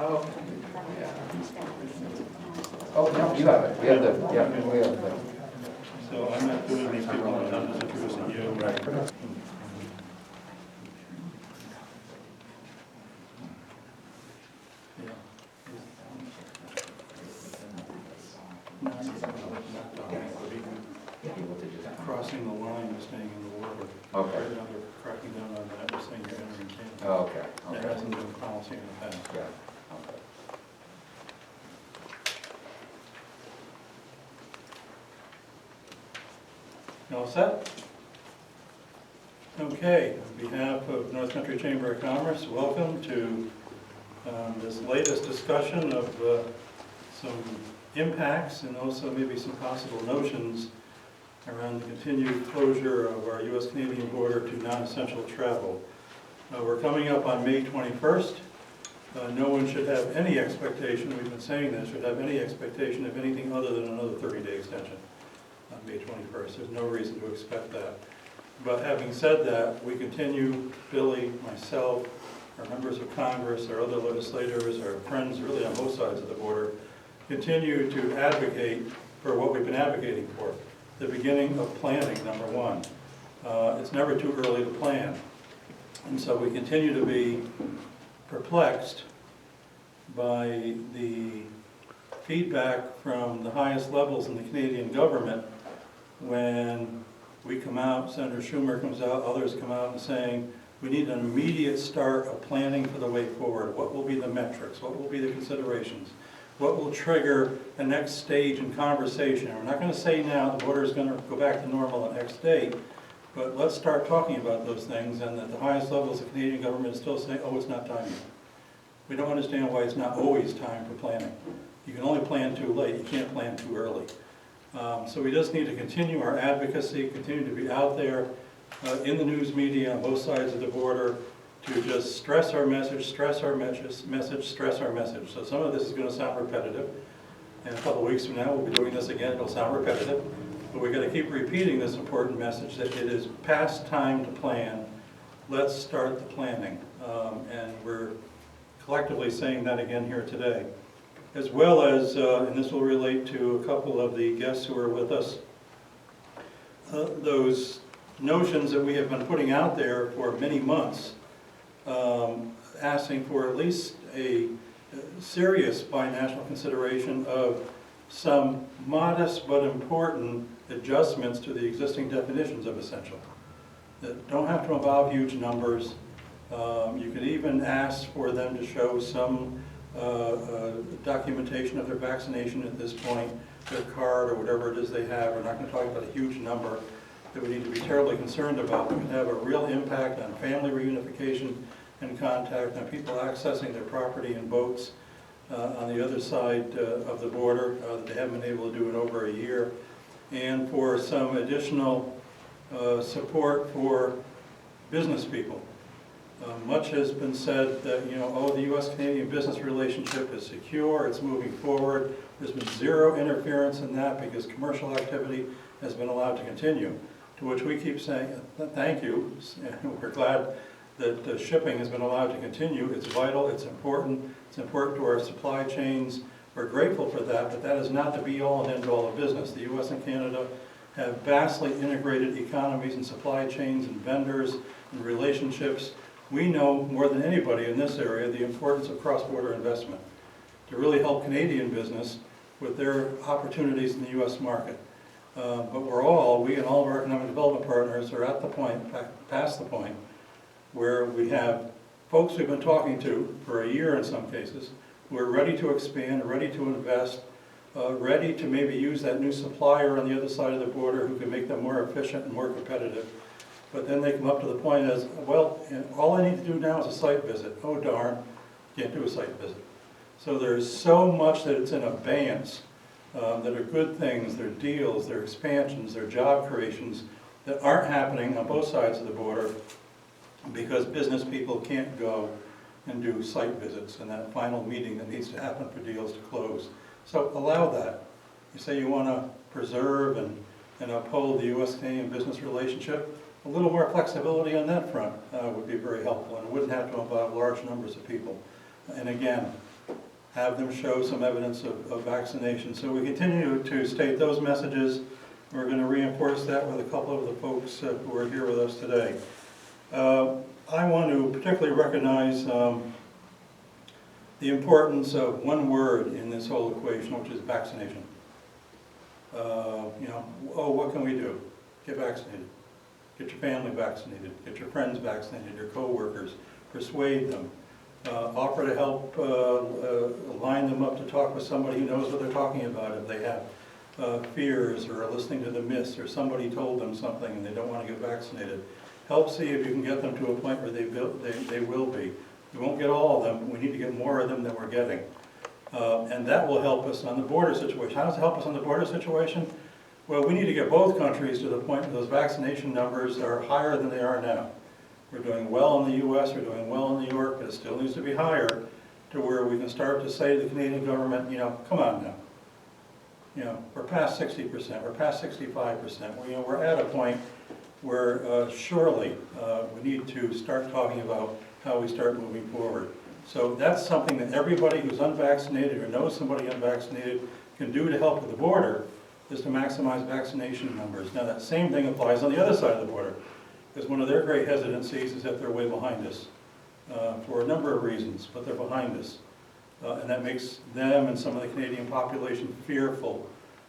Oh, yeah. Oh, no, you have it. We have the, yeah, we have the. So I'm not doing these people in town, just introducing you. Right. Crossing the line, you're staying in the water. Okay. Right now they're cracking down on that, they're saying you're entering Canada. Oh, okay, That okay. hasn't been policy in the past. Yeah, okay. You all set? Okay, on behalf of North Country Chamber of Commerce, welcome to this latest discussion of some impacts and also maybe some possible notions around the continued closure of our U.S. Canadian border to non-essential travel. We're coming up on May 21st. No one should have any expectation, we've been saying this, should have any expectation of anything other than another 30-day extension on May 21st. There's no reason to expect that. But having said that, we continue, Billy, myself, our members of Congress, our other legislators, our friends really on both sides of the border, continue to advocate for what we've been advocating for. The beginning of planning, number one. It's never too early to plan. And so we continue to be perplexed by the feedback from the highest levels in the Canadian government when we come out, Senator Schumer comes out, others come out and saying, we need an immediate start of planning for the way forward. What will be the metrics? What will be the considerations? What will trigger the next stage in conversation? We're not going to say now the border is going to go back to normal at X date, but let's start talking about those things, and at the highest levels, the Canadian government is still saying, oh, it's not time yet. We don't understand why it's not always time for planning. You can only plan too late, you can't plan too early. So we just need to continue our advocacy, continue to be out there in the news media on both sides of the border to just stress our message, stress our message, stress our message. So some of this is going to sound repetitive, and a couple of weeks from now we'll be doing this again, it'll sound repetitive. But we've got to keep repeating this important message that it is past time to plan. Let's start the planning. And we're collectively saying that again here today. As well as, and this will relate to a couple of the guests who are with us, those notions that we have been putting out there for many months, asking for at least a serious binational consideration of some modest but important adjustments to the existing definitions of essential that don't have to involve huge numbers. You could even ask for them to show some documentation of their vaccination at this point, their card or whatever it is they have. We're not going to talk about a huge number that we need to be terribly concerned about. It can have a real impact on family reunification and contact, on people accessing their property and boats on the other side of the border that they haven't been able to do in over a year, and for some additional support for business people. Much has been said that, oh, the U.S. Canadian business relationship is secure, it's moving forward. There's been zero interference in that because commercial activity has been allowed to continue. To which we keep saying, thank you, and we're glad that shipping has been allowed to continue. It's vital, it's important to our supply chains. We're grateful for that, but that is not the be-all and end-all of business. The U.S. and Canada have vastly integrated economies and supply chains and vendors and relationships. We know more than anybody in this area the importance of cross-border investment to really help Canadian business with their opportunities in the U.S. market. But we and all of our economic development partners are at the point, past the point, where we have folks we've been talking to for a year in some cases, who are ready to expand, ready to invest, ready to maybe use that new supplier on the other side of the border who can make them more efficient and more competitive. But then they come up to the point as, well, all I need to do now is a site visit. Oh darn, can't do a site visit. So there's so much that it's in abeyance that are good things, they're deals, they're expansions, they're job creations that aren't happening on both sides of the border because business people can't go and do site visits and that final meeting that needs to happen for deals to close. So allow that. You say you want to preserve and uphold the U.S. Canadian business relationship, a little more flexibility on that front would be very helpful, and it wouldn't have to involve large numbers of people. And again, have them show some evidence of vaccination. So we continue to state those messages. We're going to reinforce that with a couple of the folks who are here with us today. I want to particularly recognize the importance of one word in this whole equation, which is vaccination. What can we do? Get vaccinated. Get your family vaccinated. Get your friends vaccinated, your co-workers. Persuade them. Offer to help line them up to talk with somebody who knows what they're talking about if they have fears or are listening to the myths or somebody told them something and they don't want to get vaccinated. Help see if you can get them to a point where they will be. We won't get all of them, but we need to get more of them than we're getting. And that will help us on the border situation. How does it help us on the border situation? Well, we need to get both countries to the point where those vaccination numbers are higher than they are now. We're doing well in the U.S., we're doing well in New York, but it still needs to be higher to where we can start to say to the Canadian government, come on now. We're past 60%, we're past 65%. We're at a point where surely we need to start talking about how we start moving forward. So that's something that everybody who's unvaccinated or knows somebody unvaccinated can do to help with the border, is to maximize vaccination numbers. Now that same thing applies on the other side of the border, because one of their great hesitancies is that they're way behind us for a number of reasons, but they're behind us. And that makes them and some of the Canadian population fearful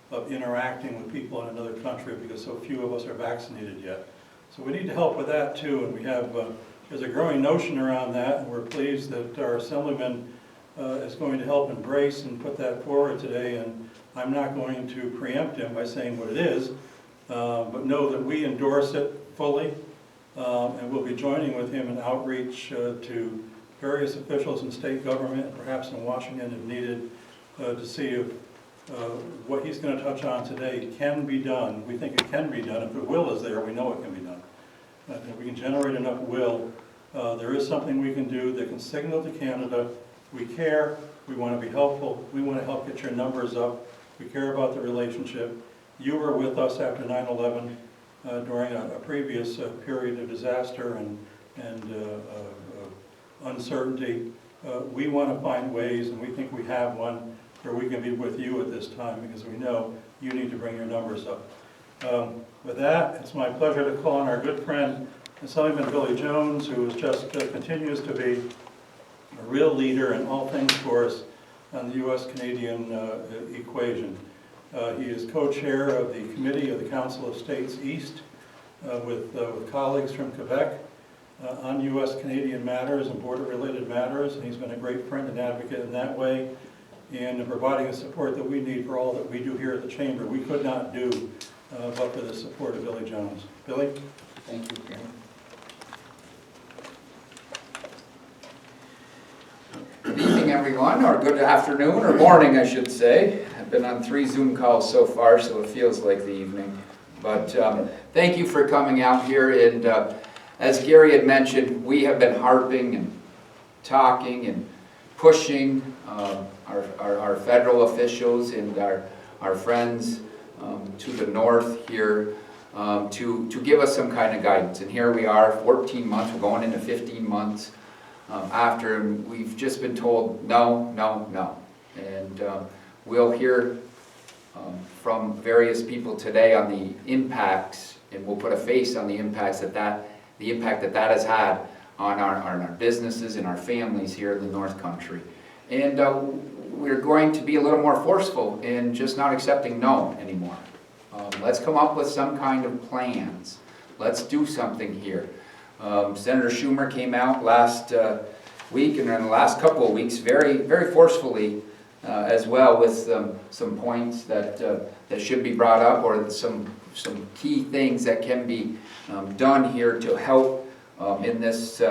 of interacting with people in another country because so few of us are vaccinated yet. So we need to help with that too, and we have, there's a growing notion around that, and we're pleased that our Assemblyman is going to help embrace and put that forward today, and I'm not going to preempt him by saying what it is, but know that we endorse it fully, and we'll be joining with him in outreach to various officials in state government, and perhaps in Washington if needed, to see if what he's going to touch on today can be done. We think it can be done. If the will is there, we know it can be done. If we can generate enough will, there is something we can do that can signal to Canada, we care, we want to be helpful, we want to help get your numbers up, we care about the relationship. You were with us after 9/11 during a previous period of disaster and uncertainty. We want to find ways, and we think we have one, where we can be with you at this time, because we know you need to bring your numbers up. With that, it's my pleasure to call on our good friend, Assemblyman Billy Jones, who is just continues to be a real leader in all things for us on the U.S. Canadian equation. He is co-chair of the Committee of the Council of States East with colleagues from Quebec on U.S. Canadian matters and border-related matters, and he's been a great friend and advocate in that way, and providing the support that we need for all that we do here at the Chamber. We could not do but for the support of Billy Jones. Billy? Thank you, Karen. Good evening, everyone, or good afternoon, or morning, I should say. I've been on 3 Zoom calls so far, so it feels like the evening. But thank you for coming out here, and as Gary had mentioned, we have been harping and talking and pushing our federal officials and our friends to the north here to give us some kind of guidance. And here we are, 14 months, we're going into 15 months after, and we've just been told no, no, no. And we'll hear from various people today on the impacts, and we'll put a face on the impacts the impact that has had on our businesses and our families here in the North Country. And we're going to be a little more forceful in just not accepting no anymore. Let's come up with some kind of plans. Let's do something here. Senator Schumer came out last week, and in the last couple of weeks, very, very forcefully as well, with some points that should be brought up, or some key things that can be done here to help in this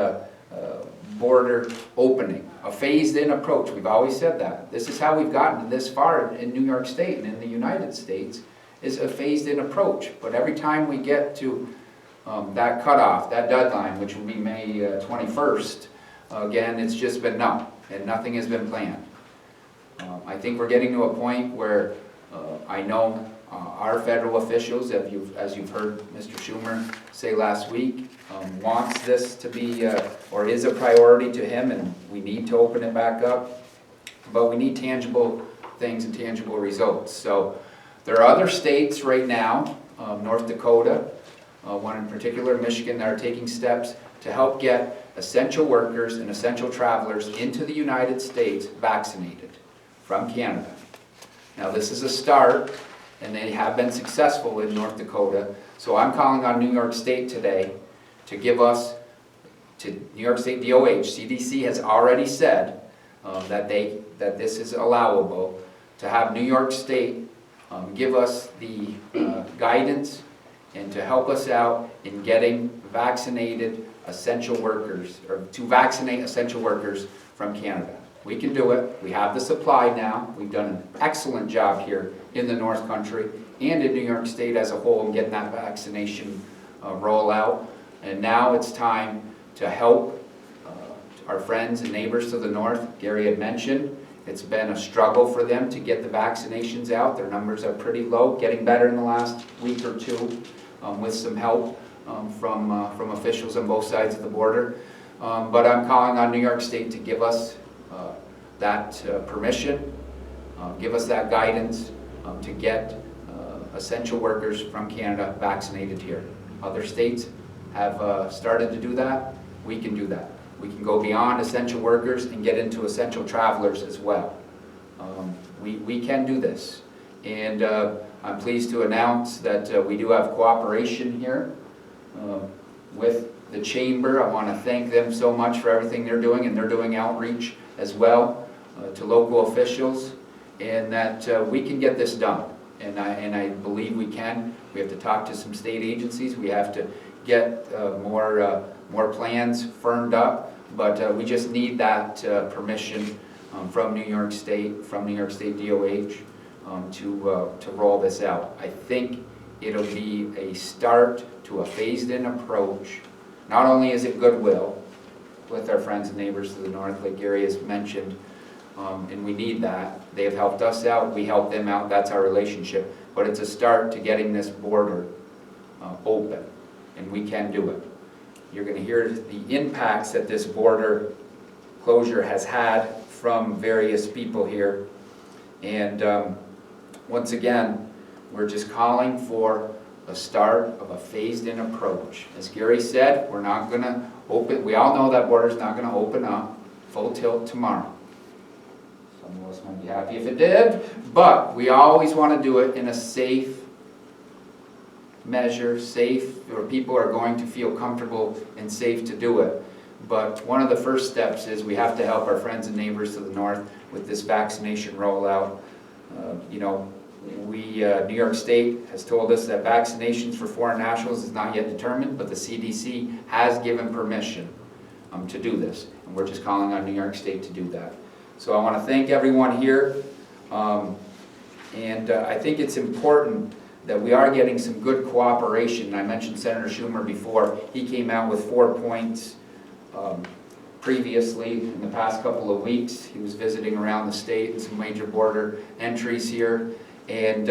border opening. A phased-in approach. We've always said that. This is how we've gotten this far in New York State and in the United States, is a phased-in approach. But every time we get to that cutoff, that deadline, which will be May 21st, again, it's just been no, and nothing has been planned. I think we're getting to a point where I know our federal officials, as you've heard Mr. Schumer say last week, wants this to be, or is a priority to him, and we need to open it back up. but we need tangible things and tangible results. So there are other states right now, North Dakota, one in particular, Michigan, that are taking steps to help get essential workers and essential travelers into the United States vaccinated from Canada. Now this is a start, and they have been successful in North Dakota, so I'm calling on New York State today to give us, to New York State DOH, CDC has already said that this is allowable, to have New York State give us the guidance and to help us out in getting vaccinated essential workers, or to vaccinate essential workers from Canada. We can do it. We have the supply now. We've done an excellent job here in the North Country and in New York State as a whole in getting that vaccination rollout. And now it's time to help our friends and neighbors to the north. Gary had mentioned it's been a struggle for them to get the vaccinations out. Their numbers are pretty low, getting better in the last week or two with some help from officials on both sides of the border. But I'm calling on New York State to give us that permission, give us that guidance to get essential workers from Canada vaccinated here. Other states have started to do that. We can do that. We can go beyond essential workers and get into essential travelers as well. We can do this. And I'm pleased to announce that we do have cooperation here with the Chamber. I want to thank them so much for everything they're doing, and they're doing outreach as well to local officials, and that we can get this done. And I believe we can. We have to talk to some state agencies. We have to get more plans firmed up, but we just need that permission from New York State DOH to roll this out. I think it'll be a start to a phased-in approach. Not only is it goodwill with our friends and neighbors to the north, like Gary has mentioned, and we need that. They have helped us out, we help them out, that's our relationship. But it's a start to getting this border open, and we can do it. You're going to hear the impacts that this border closure has had from various people here. And once again, we're just calling for a start of a phased-in approach. As Gary said, we're not going to open, we all know that border's not going to open up full tilt tomorrow. Some of us might be happy if it did, but we always want to do it in a safe measure, safe, where people are going to feel comfortable and safe to do it. But one of the first steps is we have to help our friends and neighbors to the north with this vaccination rollout. New York State has told us that vaccinations for foreign nationals is not yet determined, but the CDC has given permission to do this. And we're just calling on New York State to do that. So I want to thank everyone here. I think it's important that we are getting some good cooperation. I mentioned Senator Schumer before. He came out with 4 points previously in the past couple of weeks. He was visiting around the state and some major border entries here. And,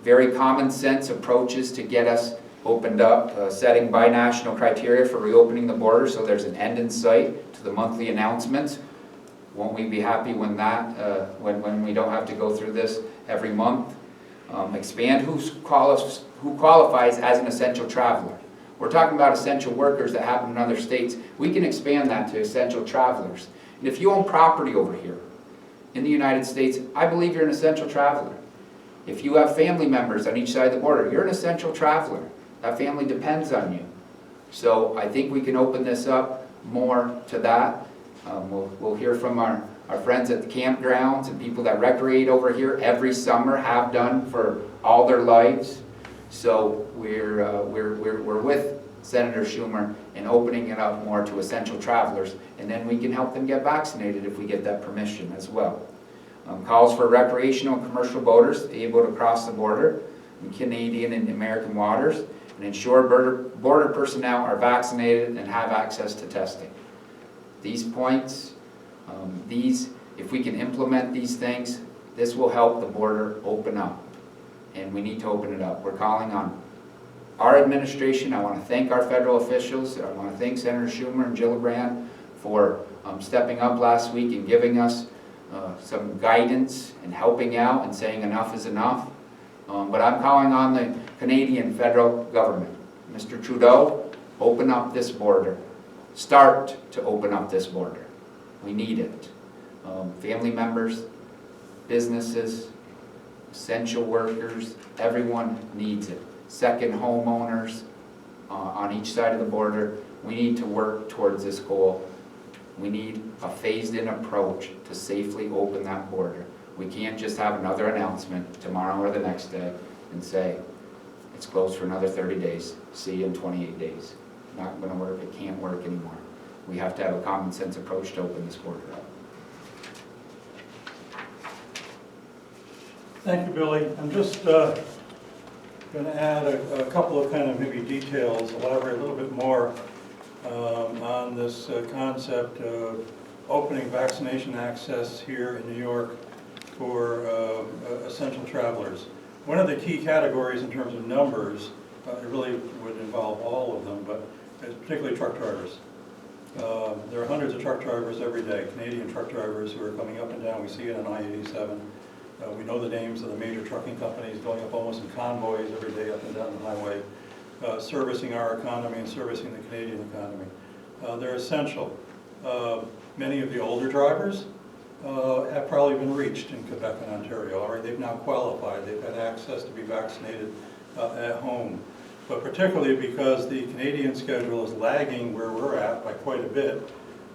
very common sense approaches to get us opened up, setting binational criteria for reopening the border so there's an end in sight to the monthly announcements. Won't we be happy when that, when we don't have to go through this every month? Expand who qualifies as an essential traveler. We're talking about essential workers that happen in other states. We can expand that to essential travelers. And if you own property over here in the United States, I believe you're an essential traveler. If you have family members on each side of the border, you're an essential traveler. That family depends on you. So I think we can open this up more to that. We'll hear from our friends at the campgrounds and people that recreate over here every summer, have done for all their lives. So we're with Senator Schumer in opening it up more to essential travelers, and then we can help them get vaccinated if we get that permission as well. Calls for recreational and commercial boaters able to cross the border in Canadian and American waters, and ensure border personnel are vaccinated and have access to testing. These points, if we can implement these things, this will help the border open up. And we need to open it up. We're calling on our administration. I want to thank our federal officials. I want to thank Senator Schumer and Gillibrand for stepping up last week and giving us some guidance and helping out and saying enough is enough. But I'm calling on the Canadian federal government. Mr. Trudeau, open up this border. Start to open up this border. We need it. Family members, businesses, essential workers, everyone needs it. Second homeowners on each side of the border. We need to work towards this goal. We need a phased-in approach to safely open that border. We can't just have another announcement tomorrow or the next day and say, it's closed for another 30 days, see you in 28 days. Not going to work, it can't work anymore. We have to have a common sense approach to open this border up. Thank you, Billy. I'm just going to add a couple of kind of maybe details, elaborate a little bit more on this concept of opening vaccination access here in New York for essential travelers. One of the key categories in terms of numbers, it really would involve all of them, but particularly truck drivers. There are hundreds of truck drivers every day, Canadian truck drivers who are coming up and down. We see it on I-87. We know the names of the major trucking companies going up almost in convoys every day up and down the highway, servicing our economy and servicing the Canadian economy. They're essential. Many of the older drivers have probably been reached in Quebec and Ontario. All right, they've now qualified. They've had access to be vaccinated at home. But particularly because the Canadian schedule is lagging where we're at by quite a bit,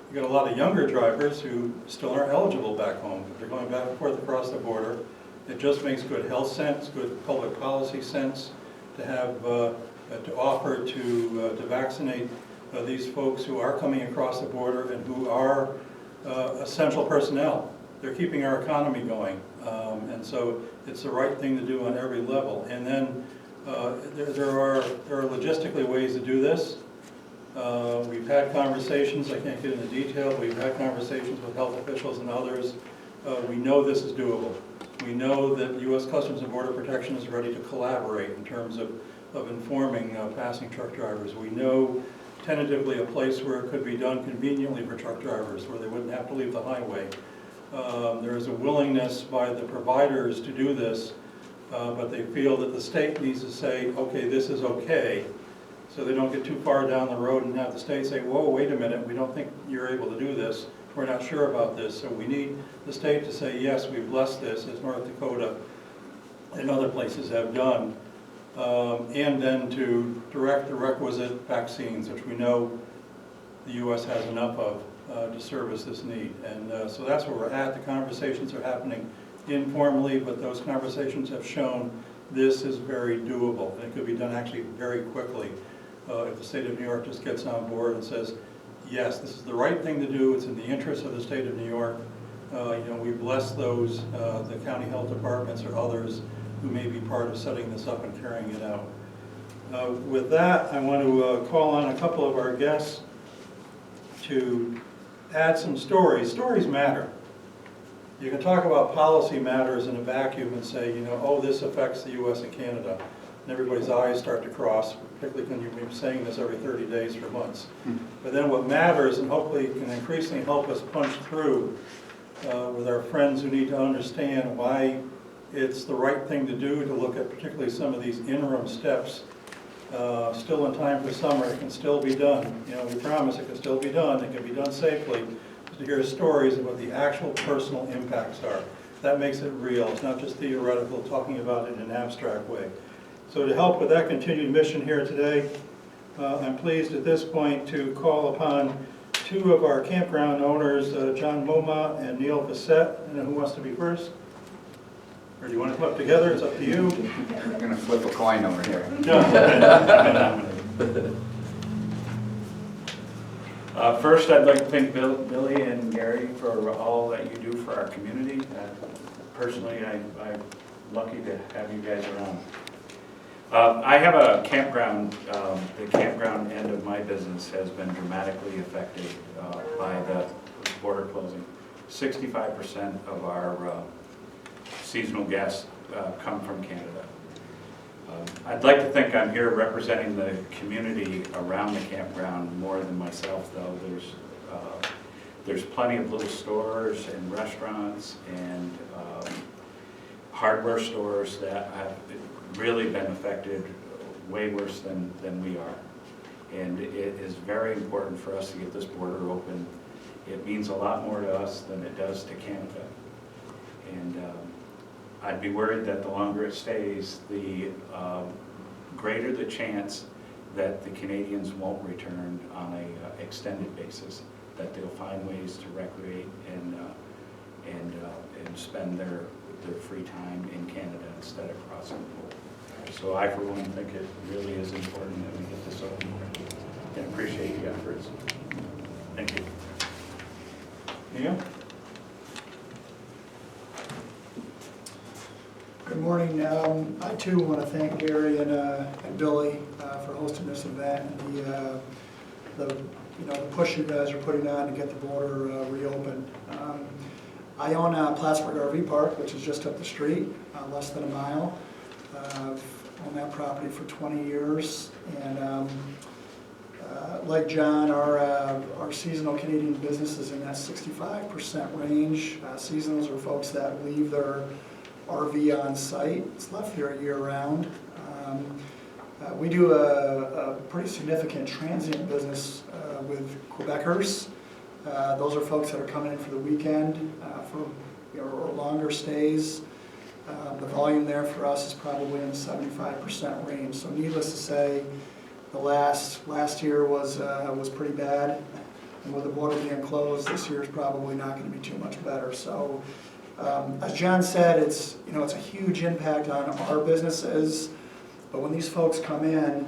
you got a lot of younger drivers who still aren't eligible back home. If they're going back and forth across the border, it just makes good health sense, good public policy sense to have to offer to vaccinate these folks who are coming across the border and who are essential personnel. They're keeping our economy going, and so it's the right thing to do on every level. And then there are logistically ways to do this. We've had conversations, I can't get into detail, we've had conversations with health officials and others. We know this is doable. We know that U.S. Customs and Border Protection is ready to collaborate in terms of informing passing truck drivers. We know tentatively a place where it could be done conveniently for truck drivers, where they wouldn't have to leave the highway. There is a willingness by the providers to do this, but they feel that the state needs to say, okay, this is okay, so they don't get too far down the road and have the state say, whoa, wait a minute, we don't think you're able to do this, we're not sure about this. So we need the state to say, yes, we bless this, as North Dakota and other places have done, and then to direct the requisite vaccines, which we know the U.S. has enough of to service this need. And so that's where we're at. The conversations are happening informally, but those conversations have shown this is very doable, and it could be done actually very quickly if the state of New York just gets on board and says, yes, this is the right thing to do, it's in the interest of the state of New York. We bless those, the county health departments or others who may be part of setting this up and carrying it out. With that, I want to call on a couple of our guests to add some stories. Stories matter. You can talk about policy matters in a vacuum and say, oh, this affects the U.S. and Canada. And everybody's eyes start to cross, particularly when you've been saying this every 30 days for months. But then what matters, and hopefully can increasingly help us punch through with our friends who need to understand why it's the right thing to do to look at particularly some of these interim steps. Still in time for summer, it can still be done. We promise it can still be done. It can be done safely. To hear stories of what the actual personal impacts are. That makes it real. It's not just theoretical, talking about it in an abstract way. So to help with that continued mission here today, I'm pleased at this point to call upon two of our campground owners, John Moma and Neil Bissett. Who wants to be first? Or do you want to come up together? It's up to you. We're going to flip a coin over here. First, I'd like to thank Billy and Gary for all that you do for our community. Personally, I'm lucky to have you guys around. I have a campground. The campground end of my business has been dramatically affected by the border closing. 65% of our seasonal guests come from Canada. I'd like to think I'm here representing the community around the campground more than myself, though. There's There's plenty of little stores and restaurants and hardware stores that have really been affected way worse than we are. And it is very important for us to get this border open. It means a lot more to us than it does to Canada. And I'd be worried that the longer it stays, the greater the chance that the Canadians won't return on a extended basis, that they'll find ways to recreate and spend their free time in Canada instead of crossing the border. So I, for one, think it really is important that we get this open and appreciate the efforts. Thank you. Neil? Good morning. I too want to thank Gary and Billy for hosting this event and the push you guys are putting on to get the border reopened. I own Plattsburgh RV Park, which is just up the street, less than a mile. I've owned that property for 20 years, and like John, our seasonal Canadian business is in that 65% range. Seasonals are folks that leave their RV on site. It's left here year-round. We do a pretty significant transient business with Quebecers. Those are folks that are coming in for the weekend or longer stays. The volume there for us is probably in the 75% range. So needless to say, the last year was pretty bad, and with the border being closed, this year is probably not going to be too much better. So, as John said, it's a huge impact on our businesses. But when these folks come in,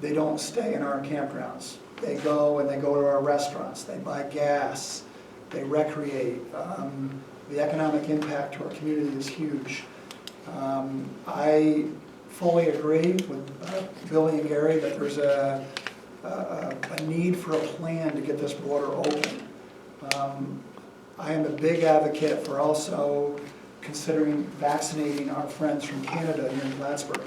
they don't stay in our campgrounds. They go to our restaurants. They buy gas. They recreate. The economic impact to our community is huge. I fully agree with Billy and Gary that there's a need for a plan to get this border open. I am a big advocate for also considering vaccinating our friends from Canada here in Plattsburgh.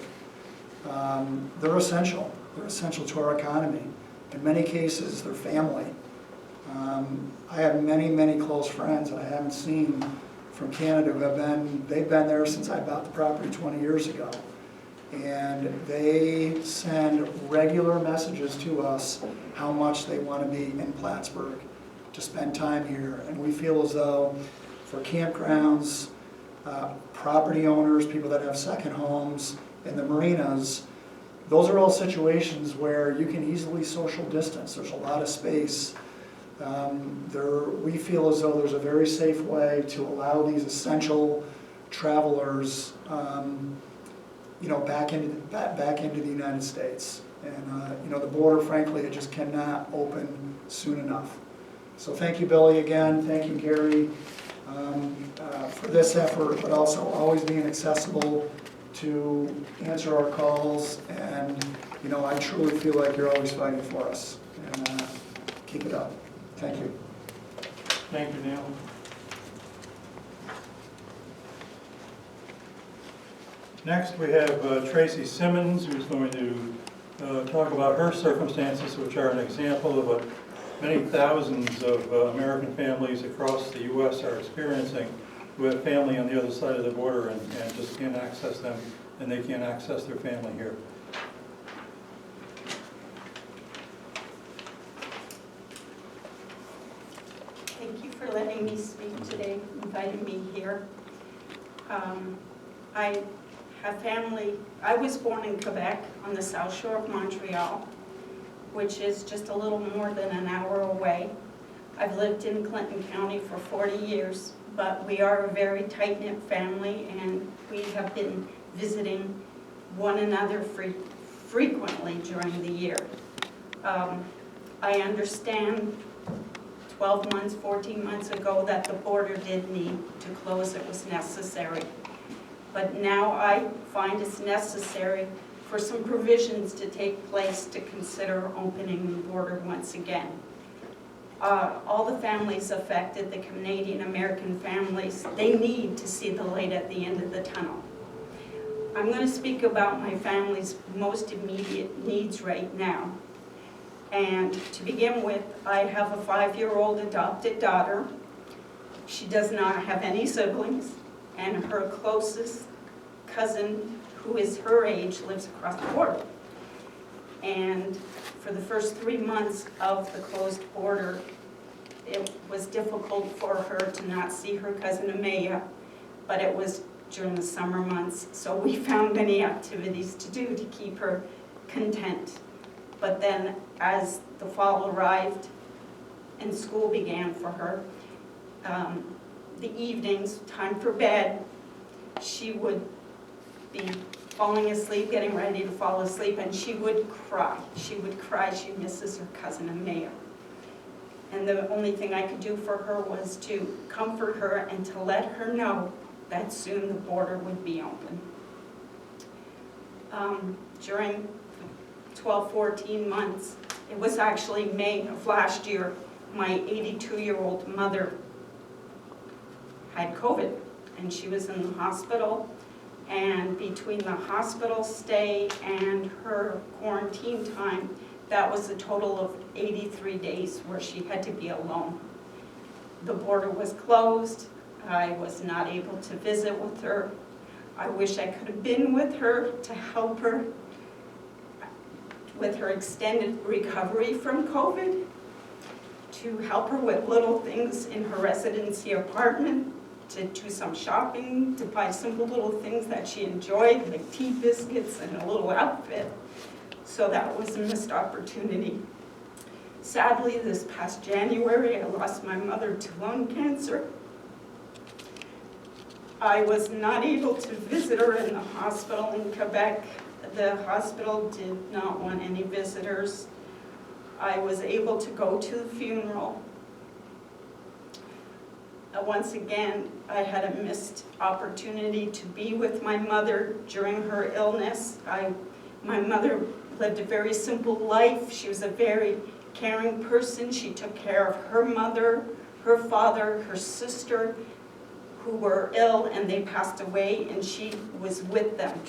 They're essential. They're essential to our economy. In many cases, they're family. I have many close friends that I haven't seen from Canada who they've been there since I bought the property 20 years ago. And they send regular messages to us how much they want to be in Plattsburgh to spend time here. And we feel as though for campgrounds, property owners, people that have second homes, and the marinas, those are all situations where you can easily social distance. There's a lot of space. We feel as though there's a very safe way to allow these essential travelers back into the United States. And the border, frankly, it just cannot open soon enough. So thank you, Billy, again. Thank you, Gary, for this effort, but also always being accessible to answer our calls. And I truly feel like you're always fighting for us. And keep it up. Thank you. Thank you, Neil. Next, we have Tracy Simmons, who's going to talk about her circumstances, which are an example of what many thousands of American families across the U.S. are experiencing, who have family on the other side of the border and just can't access them, and they can't access their family here. Thank you for letting me speak today, inviting me here. I have family. I was born in Quebec on the south shore of Montreal, which is just a little more than an hour away. I've lived in Clinton County for 40 years, but we are a very tight-knit family, and we have been visiting one another frequently during the year. I understand 12 months, 14 months ago that the border did need to close. It was necessary. But now I find it's necessary for some provisions to take place to consider opening the border once again. All the families affected, the Canadian-American families, they need to see the light at the end of the tunnel. I'm going to speak about my family's most immediate needs right now. And to begin with, I have a 5-year-old adopted daughter. She does not have any siblings, and her closest cousin, who is her age, lives across the border. And for the first 3 months of the closed border, it was difficult for her to not see her cousin Amaya, but it was during the summer months, so we found many activities to do to keep her content. But then as the fall arrived and school began for her, the evenings, time for bed, she would be falling asleep, getting ready to fall asleep, and she would cry. She would cry she misses her cousin Amaya. And the only thing I could do for her was to comfort her and to let her know that soon the border would be open. During 12, 14 months, it was actually May of last year, my 82-year-old mother had COVID, and she was in the hospital. And between the hospital stay and her quarantine time, that was a total of 83 days where she had to be alone. The border was closed. I was not able to visit with her. I wish I could have been with her to help her with her extended recovery from COVID, to help her with little things in her residency apartment, to do some shopping, to buy simple little things that she enjoyed, like tea biscuits and a little outfit. So that was a missed opportunity. Sadly, this past January, I lost my mother to lung cancer. I was not able to visit her in the hospital in Quebec. The hospital did not want any visitors. I was able to go to the funeral. Once again, I had a missed opportunity to be with my mother during her illness. My mother lived a very simple life. She was a very caring person. She took care of her mother, her father, her sister, who were ill, and they passed away, and she was with them.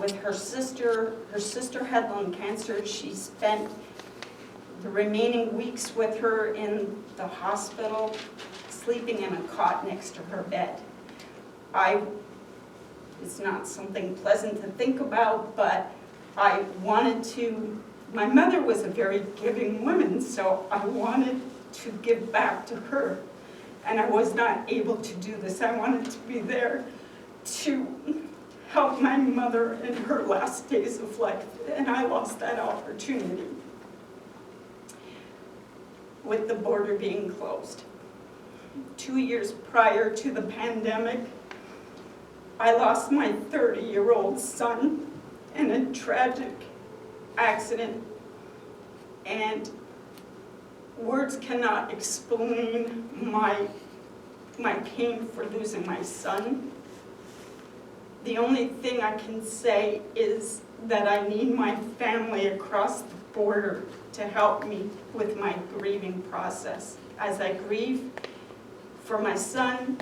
With her sister had lung cancer. She spent the remaining weeks with her in the hospital, sleeping in a cot next to her bed. It's not something pleasant to think about, but I wanted to, my mother was a very giving woman, so I wanted to give back to her. And I was not able to do this. I wanted to be there to help my mother in her last days of life, and I lost that opportunity with the border being closed. 2 years prior to the pandemic, I lost my 30-year-old son in a tragic accident, and words cannot explain my pain for losing my son. The only thing I can say is that I need my family across the border to help me with my grieving process. As I grieve for my son,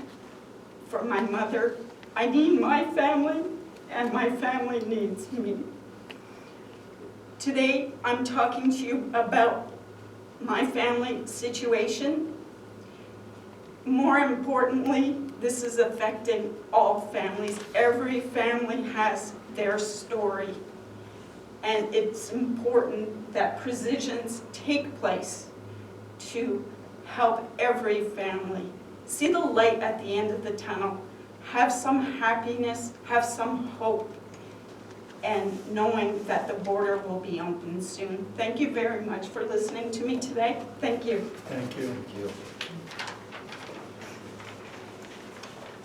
for my mother, I need my family, and my family needs me. Today, I'm talking to you about my family situation. More importantly, this is affecting all families. Every family has their story. And it's important that provisions take place to help every family see the light at the end of the tunnel, have some happiness, have some hope, and knowing that the border will be open soon. Thank you very much for listening to me today. Thank you. Thank you. Thank you.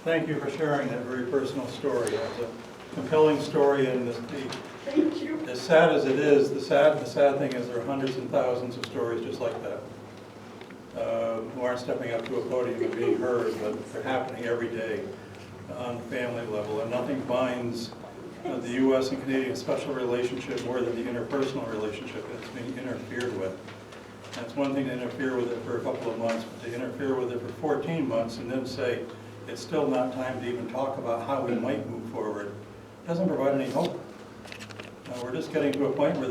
Thank you for sharing that very personal story. It's a compelling story, and Thank you. as sad as it is, the sad thing is there are hundreds and thousands of stories just like that, who aren't stepping up to a podium and being heard, but they're happening every day on the family level, and nothing binds the U.S. and Canadian special relationship more than the interpersonal relationship that's being interfered with. And it's one thing to interfere with it for a couple of months, but to interfere with it for 14 months and then say it's still not time to even talk about how we might move forward doesn't provide any hope. We're just getting to a point where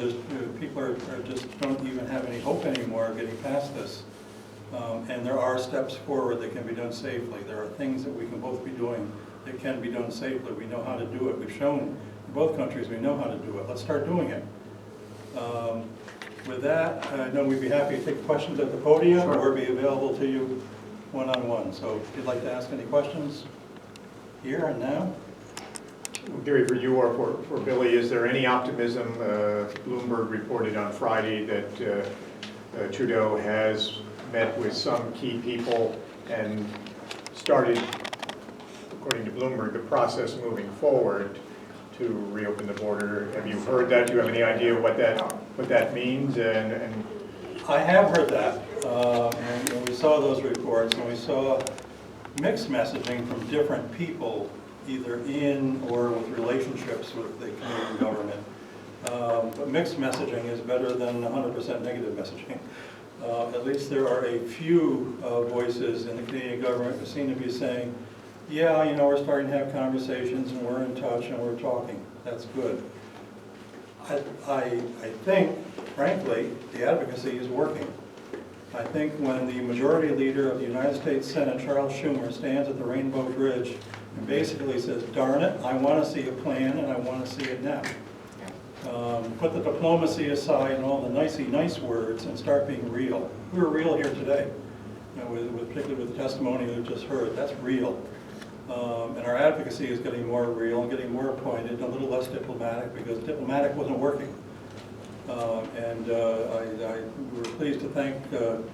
people are just don't even have any hope anymore of getting past this. And there are steps forward that can be done safely. There are things that we can both be doing that can be done safely. We know how to do it. We've shown in both countries we know how to do it. Let's start doing it. With that, I know we'd be happy to take questions at the podium. Sure. Or be available to you one-on-one. So if you'd like to ask any questions here and now. Gary, for you or for Billy, is there any optimism? Bloomberg reported on Friday that Trudeau has met with some key people and started, according to Bloomberg, the process moving forward to reopen the border. Have you heard that? Do you have any idea what that means? And I have heard that, and we saw those reports, and we saw mixed messaging from different people, either in or with relationships with the Canadian government. But mixed messaging is better than 100% negative messaging. At least there are a few voices in the Canadian government who seem to be saying, yeah, you know, we're starting to have conversations and we're in touch and we're talking. That's good. I think, frankly, the advocacy is working. I think when the majority leader of the United States Senate, Charles Schumer, stands at the Rainbow Bridge and basically says, darn it, I want to see a plan and I want to see it now. Put the diplomacy aside and all the nice words and start being real. We were real here today, you know, particularly with the testimony we've just heard. That's real. And our advocacy is getting more real and getting more pointed and a little less diplomatic because diplomatic wasn't working. We were pleased to thank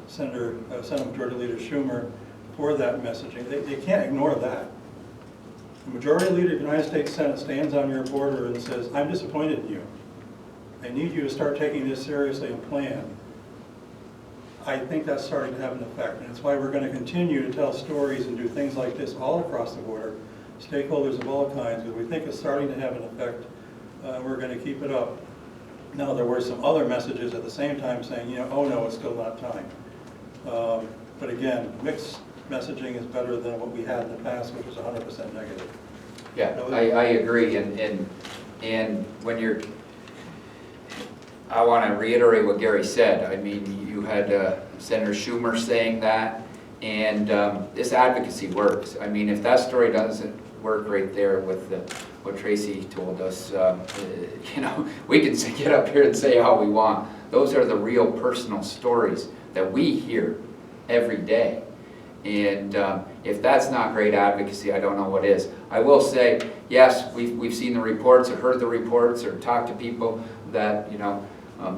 Senate Majority Leader Schumer for that messaging. They can't ignore that. The Majority Leader of the United States Senate stands on your border and says, I'm disappointed in you. I need you to start taking this seriously and plan. I think that's starting to have an effect, and that's why we're going to continue to tell stories and do things like this all across the border, stakeholders of all kinds, because we think it's starting to have an effect. We're going to keep it up. Now, there were some other messages at the same time saying, you know, oh no, it's still not time. But again, mixed messaging is better than what we had in the past, which was 100% negative. Yeah, I agree, and when you're, I want to reiterate what Gary said. I mean, you had Senator Schumer saying that, and this advocacy works. I mean, if that story doesn't work right there with what Tracy told us, you know, we can get up here and say all we want. Those are the real personal stories that we hear every day. And if that's not great advocacy, I don't know what is. I will say, yes, we've seen the reports or heard the reports or talked to people that, you know,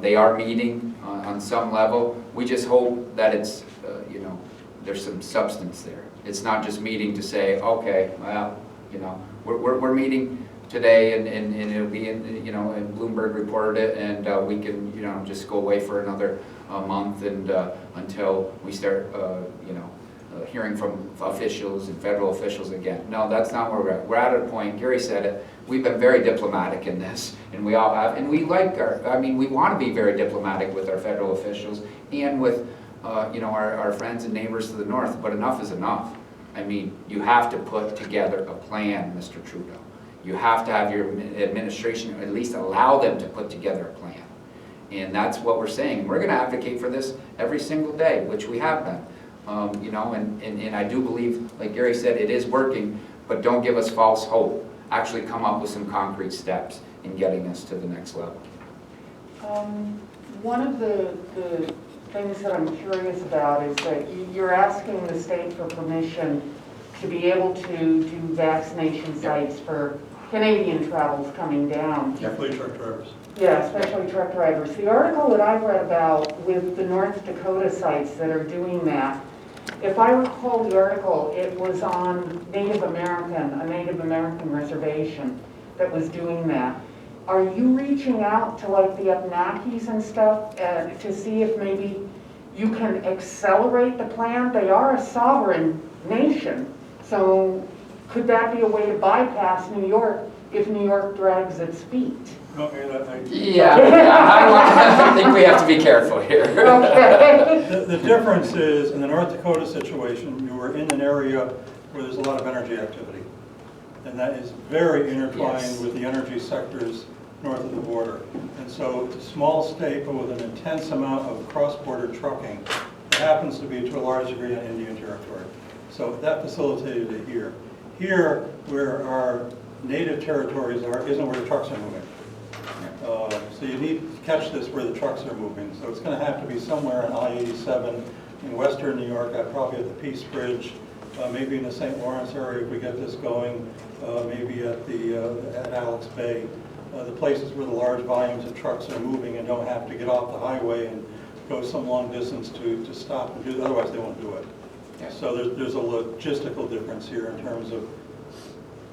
they are meeting on some level. We just hope that it's, you know, there's some substance there. It's not just meeting to say, okay, well, you know, we're meeting today and it'll be in, you know, and Bloomberg reported it, and we can, you know, just go away for another month and until we start, you know, hearing from officials and federal officials again. No, that's not where we're at. We're at a point, Gary said it, we've been very diplomatic in this, and we all have, and we like I mean, we want to be very diplomatic with our federal officials and with, you know, our friends and neighbors to the north, but enough is enough. I mean, you have to put together a plan, Mr. Trudeau. You have to have your administration at least allow them to put together a plan. And that's what we're saying. We're going to advocate for this every single day, which we have been. You know, and I do believe, like Gary said, it is working, but don't give us false hope. Actually come up with some concrete steps in getting us to the next level. One of the things that I'm curious about is that you're asking the state for permission to be able to do vaccination sites for Canadian travels coming down. Especially truck drivers. Yeah, especially truck drivers. The article that I read about with the North Dakota sites that are doing that, if I recall the article, it was on a Native American reservation that was doing that. Are you reaching out to like the Abenakis and stuff to see if maybe you can accelerate the plan? They are a sovereign nation, so could that be a way to bypass New York if New York drags its feet? Yeah, I think we have to be careful here. Okay. The difference is, in the North Dakota situation, you were in an area where there's a lot of energy activity. And that is very intertwined with the energy sectors north of the border. And so it's a small state, but with an intense amount of cross-border trucking. It happens to be to a large degree on Indian territory. So that facilitated it here. Here, where our native territories are, isn't where the trucks are moving. So you need to catch this where the trucks are moving. So it's going to have to be somewhere on I-87 in western New York, probably at the Peace Bridge, maybe in the St. Lawrence area if we get this going, maybe at Alex Bay, the places where the large volumes of trucks are moving and don't have to get off the highway and go some long distance to stop and do it, otherwise they won't do it. Yeah. So there's a logistical difference here in terms of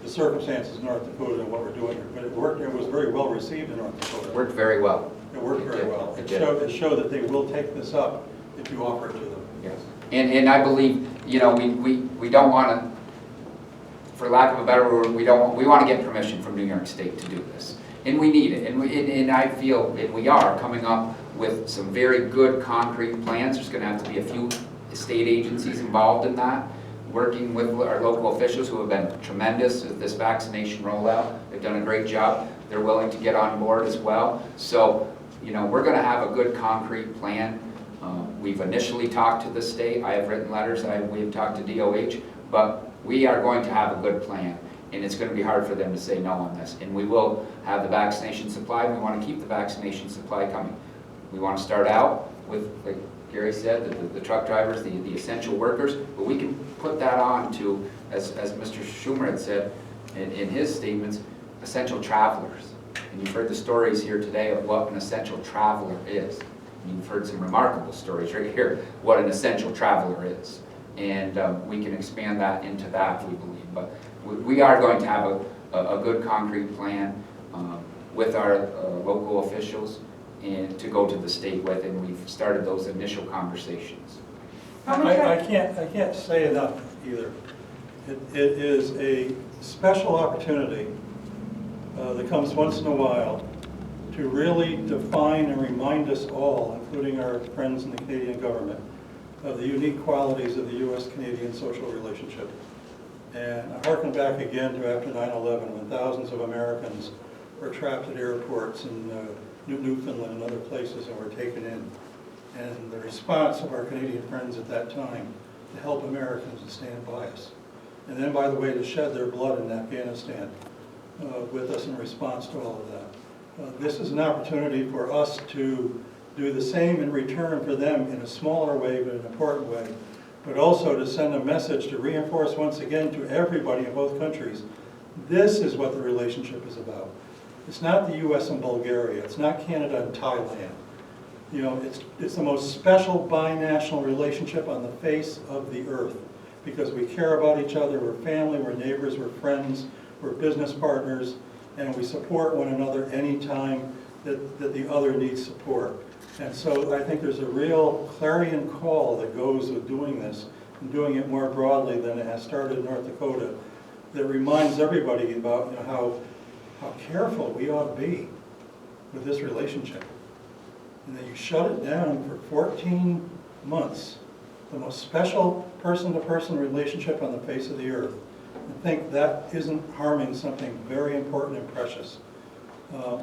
the circumstances in North Dakota and what we're doing here. But it worked, it was very well received in North Dakota. It worked very well. It worked very well. It It showed that they will take this up if you offer it to them. Yes. And I believe, you know, we don't want to, for lack of a better word, we want to get permission from New York State to do this. And we need it. And I feel, and we are coming up with some very good concrete plans. There's going to have to be a few state agencies involved in that, working with our local officials who have been tremendous at this vaccination rollout. They've done a great job. They're willing to get on board as well. So, you know, we're going to have a good concrete plan. We've initially talked to the state. I have written letters. We have talked to DOH. But we are going to have a good plan. And it's going to be hard for them to say no on this. And we will have the vaccination supply. We want to keep the vaccination supply coming. We want to start out with, like Gary said, the truck drivers, the essential workers. But we can put that on to, as Mr. Schumer had said in his statements, essential travelers. And you've heard the stories here today of what an essential traveler is. And you've heard some remarkable stories right here, what an essential traveler is. And we can expand that into that, we believe. But we are going to have a good concrete plan with our local officials and to go to the state with, and we've started those initial conversations. I can't say enough either. It is a special opportunity that comes once in a while to really define and remind us all, including our friends in the Canadian government, of the unique qualities of the U.S. Canadian social relationship. And I harken back again to after 9/11, when thousands of Americans were trapped at airports in Newfoundland and other places and were taken in. And the response of our Canadian friends at that time to help Americans and stand by us. And then, by the way, to shed their blood in Afghanistan with us in response to all of that. This is an opportunity for us to do the same in return for them in a smaller way, but an important way, but also to send a message to reinforce once again to everybody in both countries, this is what the relationship is about. It's not the U.S. and Bulgaria, it's not Canada and Thailand. You know, it's the most special binational relationship on the face of the earth, because we care about each other, we're family, we're neighbors, we're friends, we're business partners, and we support one another anytime that the other needs support. And so I think there's a real clarion call that goes with doing this, and doing it more broadly than it has started in North Dakota, that reminds everybody about, you know, how careful we ought to be with this relationship. And that you shut it down for 14 months, the most special person-to-person relationship on the face of the earth, and think that isn't harming something very important and precious.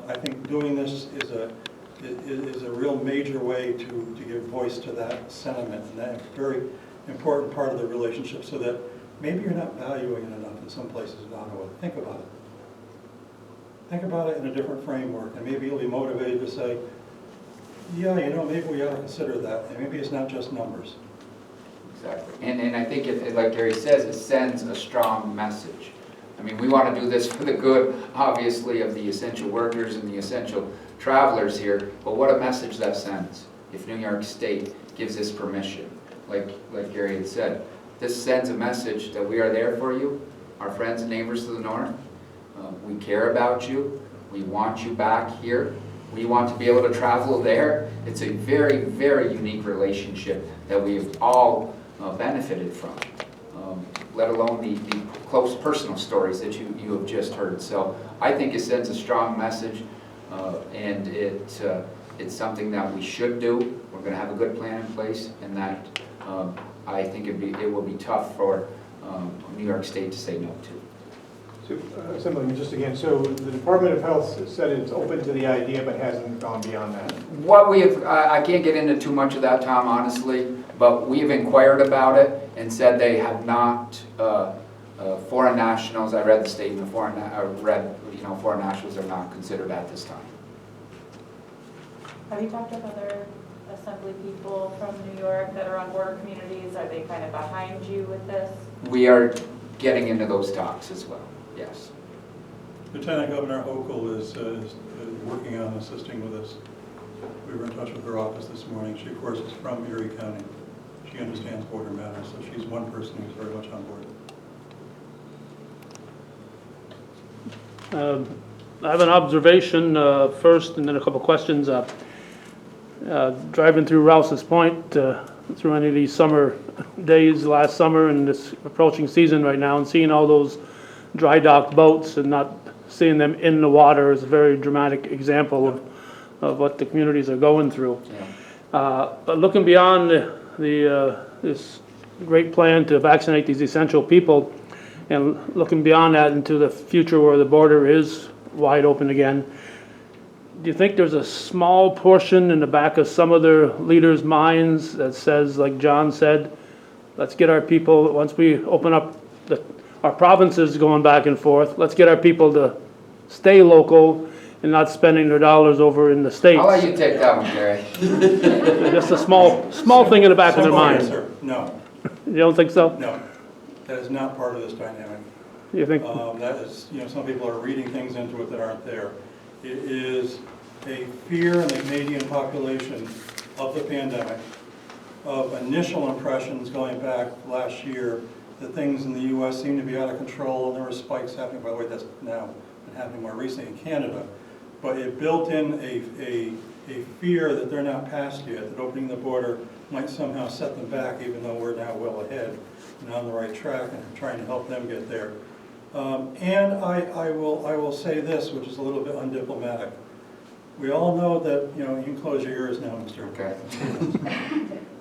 I think doing this is a real major way to give voice to that sentiment, and that very important part of the relationship, so that maybe you're not valuing it enough in some places in Ottawa. Think about it. Think about it in a different framework, and maybe you'll be motivated to say, yeah, you know, maybe we ought to consider that, and maybe it's not just numbers. Exactly. And I think, like Gary says, it sends a strong message. I mean, we want to do this for the good, obviously, of the essential workers and the essential travelers here, but what a message that sends if New York State gives this permission. Like Gary had said, this sends a message that we are there for you, our friends and neighbors to the north. We care about you. We want you back here. We want to be able to travel there. It's a very, very unique relationship that we have all benefited from, let alone the close personal stories that you have just heard. So I think it sends a strong message, and it's something that we should do. We're going to have a good plan in place, and that I think it will be tough for New York State to say no to. Simply, just again, so the Department of Health said it's open to the idea but hasn't gone beyond that. What we've, I can't get into too much of that, Tom, honestly, but we've inquired about it and said they have not, foreign nationals, I read the statement, foreign nationals are not considered at this time. Have you talked with other Assembly people from New York that are on border communities? Are they kind of behind you with this? We are getting into those talks as well, yes. Lieutenant Governor Hochul is working on assisting with this. We were in touch with her office this morning. She, of course, is from Erie County. She understands border matters, so she's one person who's very much on board. I have an observation first and then a couple questions. Driving through Rouse's Point through any of these summer days last summer and this approaching season right now and seeing all those dry docked boats and not seeing them in the water is a very dramatic example of what the communities are going through. Yeah. But looking beyond this great plan to vaccinate these essential people and looking beyond that into the future where the border is wide open again, do you think there's a small portion in the back of some of their leaders' minds that says, like John said, let's get our people, once we open up our provinces going back and forth, let's get our people to stay local and not spending their dollars over in the States? I'll let you take that one, Gary. Just a small thing in the back of their Simple mind. answer, no, You don't think so? no. That is not part of this dynamic. You think? That is, some people are reading things into it that aren't there. It is a fear in the Canadian population of the pandemic, of initial impressions going back last year that things in the U.S. seem to be out of control, and there were spikes happening. By the way, that's now been happening more recently in Canada. But it built in a fear that they're not past yet, that opening the border might somehow set them back, even though we're now well ahead and on the right track and trying to help them get there. And I will say this, which is a little bit undiplomatic. We all know that, you can close your ears now, Mr. Okay.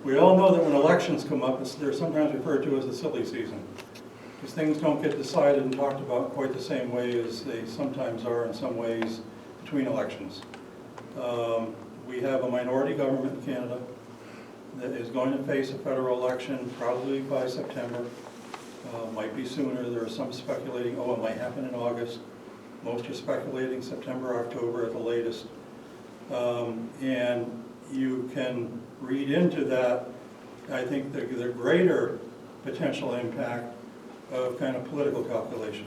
We all know that when elections come up, they're sometimes referred to as the silly season. Because things don't get decided and talked about quite the same way as they sometimes are in some ways between elections. We have a minority government in Canada that is going to face a federal election probably by September. Might be sooner. There are some speculating, it might happen in August. Most are speculating September, October at the latest. And you can read into that, I think, the greater potential impact of kind of political calculation.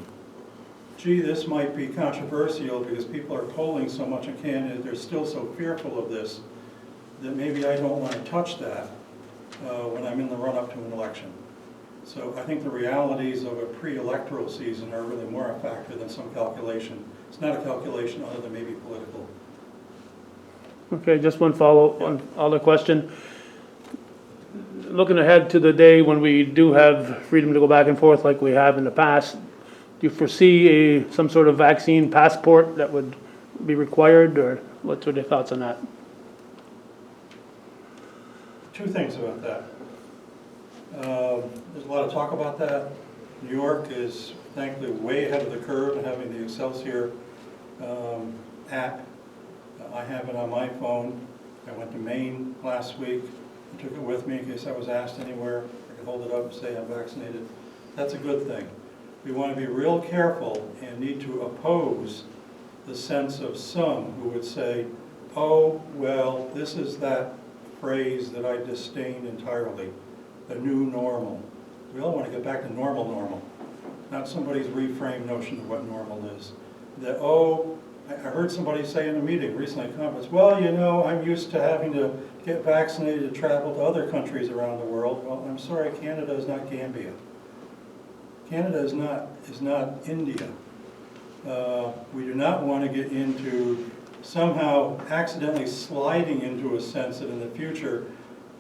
Gee, this might be controversial because people are polling so much in Canada, they're still so fearful of this, that maybe I don't want to touch that when I'm in the run-up to an election. So I think the realities of a pre-electoral season are really more a factor than some calculation. It's not a calculation other than maybe political. Okay, just one one other question. Looking ahead to the day when we do have freedom to go back and forth like we have in the past, do you foresee some sort of vaccine passport that would be required, or what's your thoughts on that? Two things about that. There's a lot of talk about that. New York is thankfully way ahead of the curve in having the Excelsior app. I have it on my phone. I went to Maine last week and took it with me in case I was asked anywhere. I could hold it up and say I'm vaccinated. That's a good thing. We want to be real careful and need to oppose the sense of some who would say, oh, well, this is that phrase that I disdain entirely, the new normal. We all want to get back to normal, not somebody's reframed notion of what normal is. That, I heard somebody say in a meeting recently at a conference, well, I'm used to having to get vaccinated to travel to other countries around the world. Well, I'm sorry, Canada is not Gambia. Canada is not India. We do not want to get into somehow accidentally sliding into a sense that in the future,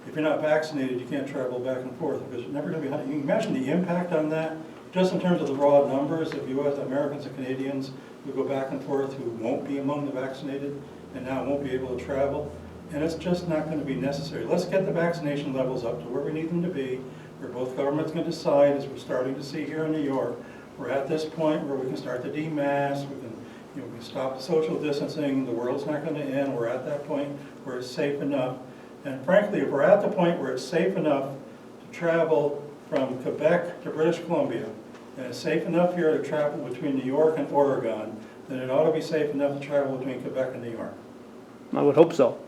if you're not vaccinated, you can't travel back and forth because you're never going to be. You can imagine the impact on that, just in terms of the raw numbers. If U.S. Americans and Canadians who go back and forth who won't be among the vaccinated and now won't be able to travel, and it's just not going to be necessary. Let's get the vaccination levels up to where we need them to be, where both governments can decide, as we're starting to see here in New York, we're at this point where we can start to demask, we can, we can stop the social distancing, the world's not going to end, we're at that point where it's safe enough. And frankly, if we're at the point where it's safe enough to travel from Quebec to British Columbia, and it's safe enough here to travel between New York and Oregon, then it ought to be safe enough to travel between Quebec and New York. I would hope so.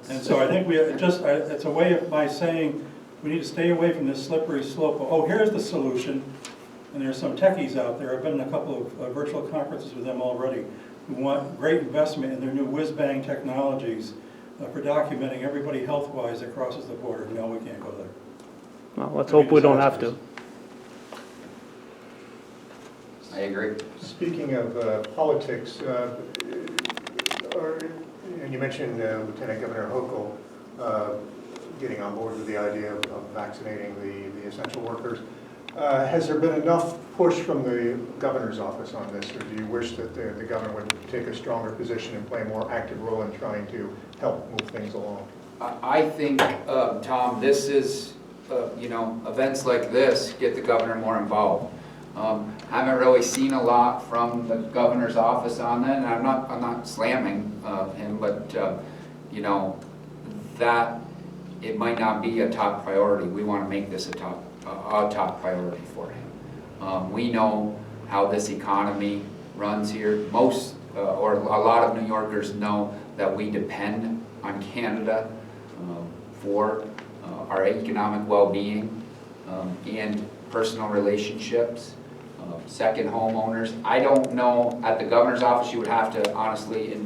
And so I think it's a way of my saying, we need to stay away from this slippery slope of, oh, here's the solution. And there's some techies out there, I've been in a couple of virtual conferences with them already, who want great investment in their new whiz-bang technologies for documenting everybody health-wise that crosses the border. No, we can't go there. Well, let's hope we don't have to. I agree. Speaking of politics, and you mentioned Lieutenant Governor Hochul getting on board with the idea of vaccinating the essential workers. Has there been enough push from the governor's office on this, or do you wish that the governor would take a stronger position and play a more active role in trying to help move things along? I think, Tom, this is, events like this get the governor more involved. Haven't really seen a lot from the governor's office on that, and I'm not slamming him, but that it might not be a top priority. We want to make this a top priority for him. We know how this economy runs here. Most or a lot of New Yorkers know that we depend on Canada for our economic well-being and personal relationships. Second homeowners. I don't know, at the governor's office, you would have to honestly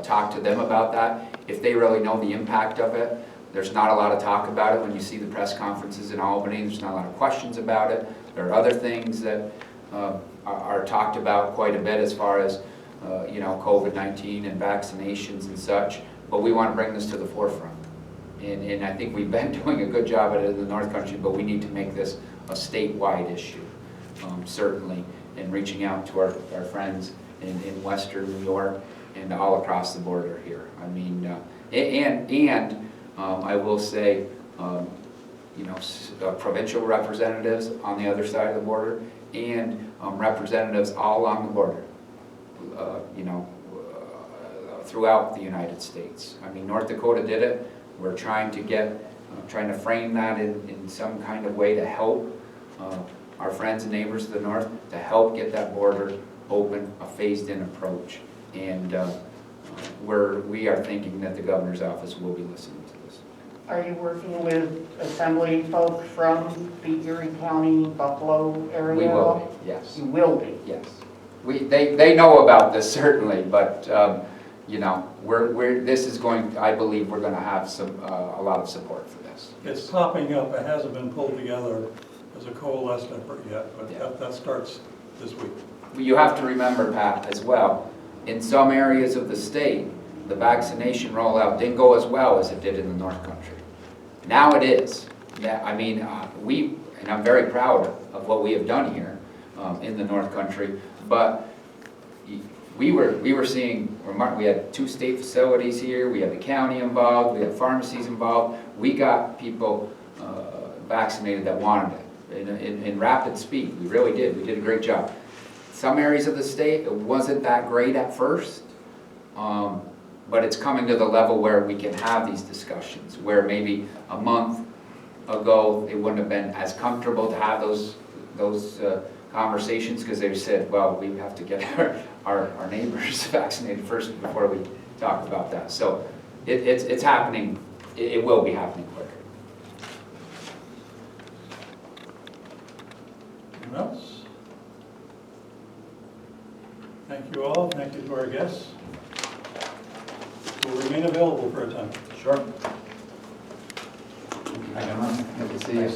talk to them about that. If they really know the impact of it, there's not a lot of talk about it. When you see the press conferences in Albany, there's not a lot of questions about it. There are other things that are talked about quite a bit as far as COVID-19 and vaccinations and such, but we want to bring this to the forefront. And I think we've been doing a good job at it in the North Country, but we need to make this a statewide issue. Certainly, and reaching out to our friends in Western New York and all across the border here. I mean, I will say, provincial representatives on the other side of the border and representatives all along the border, throughout the United States. I mean, North Dakota did it. We're trying to frame that in some kind of way to help our friends and neighbors to the north, to help get that border open, a phased-in approach. And we are thinking that the governor's office will be listening to this. Are you working with assembly folk from the Erie County, Buffalo area? We will be, yes. You will be? Yes. They know about this, certainly, but this is going, I believe we're going to have a lot of support for this. It's popping up. It hasn't been pulled together as a coalesced effort yet, but Yeah. that starts this week. You have to remember, Pat, as well, in some areas of the state, the vaccination rollout didn't go as well as it did in the North Country. Now it is. I mean, and I'm very proud of what we have done here in the North Country, but we were seeing, we had 2 state facilities here, we had the county involved, we had pharmacies involved. We got people vaccinated that wanted it in rapid speed. We really did. We did a great job. Some areas of the state, it wasn't that great at first, but it's coming to the level where we can have these discussions, where maybe a month ago it wouldn't have been as comfortable to have those conversations, because they said, well, we have to get our neighbors vaccinated first before we talk about that. So it's happening. It will be happening quicker. Anyone else? Thank you all. Thank you to our guests. We'll remain available for a time. Sure. Good to see you.